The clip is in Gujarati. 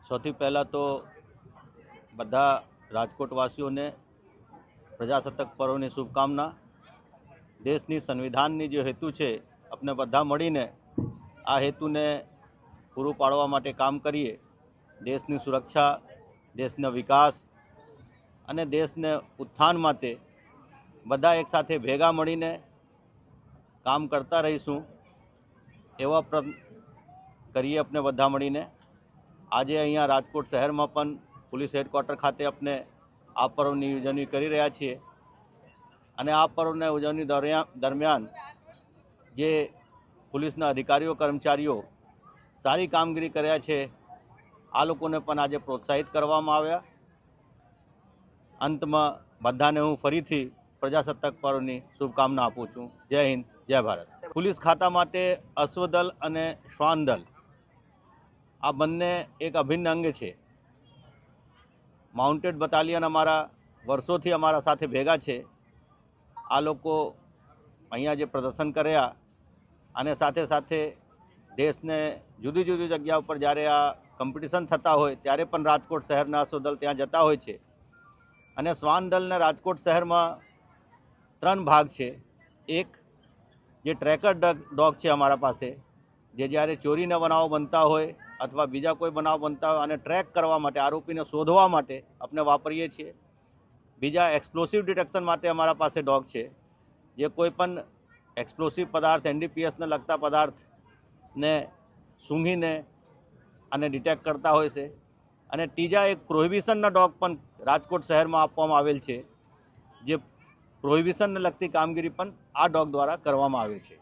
સૌથી પહેલાં તો બધા રાજકોટવાસીઓને પ્રજાસત્તાક પર્વની શુભકામના। દેશની સંવિધાનની જે હેતુ છે, આપણે બધા મળીને આ હેતુને પૂરું પાડવા માટે કામ કરીએ। દેશની સુરક્ષા, દેશનો વિકાસ અને દેશને ઉત્થાન માટે બધા એકસાથે ભેગા મળીને કામ કરતા રહીશું એવા કરીએ આપણે બધા મળીને। આજે અહીંયા રાજકોટ શહેરમાં પણ પોલીસ હેડક્વાર્ટર ખાતે આપણે આ પર્વની ઉજવણી કરી રહ્યા છીએ અને આ પર્વની ઉજવણી દરમિયાન જે પોલીસના અધિકારીઓ કર્મચારીઓ સારી કામગીરી કર્યા છે, આ લોકોને પણ આજે પ્રોત્સાહિત કરવામાં આવ્યા। અંતમાં બધાને હું ફરીથી પ્રજાસત્તાક પર્વની શુભકામના આપું છું। જય હિન્દ, જય ભારત। પોલીસ ખાતા માટે અશ્વદળ અને શ્વાન દળ આ બંને એક અભિન્ન અંગ છે। માઉન્ટેડ બટાલિયન અમારા વર્ષોથી અમારા સાથે ભેગા છે। આ લોકો અહીંયા જે પ્રદર્શન કર્યા અને સાથે સાથે દેશને જુદી જુદી જગ્યા ઉપર જ્યારે આ કોમ્પિટિશન થતા હોય ત્યારે પણ રાજકોટ શહેરના અશ્વદળ ત્યાં જતા હોય છે। અને શ્વાન દળને રાજકોટ શહેરમાં 3 ભાગ છે। એક જે ટ્રેકર ડોગ છે અમારા પાસે, જે જ્યારે ચોરીના બનાવો બનતા હોય અથવા બીજા કોઈ બનાવ બનતા હોય અને ટ્રેક કરવા માટે, આરોપીને શોધવા માટે આપણે વાપરીએ છીએ। બીજા એક્સપ્લોસિવ ડિટેક્શન માટે અમારા પાસે ડોગ છે, જે કોઈ પણ એક્સપ્લોસિવ પદાર્થ, NDPSને લગતા પદાર્થને સૂંઘીને અને ડિટેક્ટ કરતા હોય છે। અને ત્રીજા એક પ્રોહિબિશનના ડોગ પણ રાજકોટ શહેરમાં આપવામાં આવેલ છે, જે પ્રોહિબિશનને લગતી કામગીરી પણ આ ડોગ દ્વારા કરવામાં આવે છે।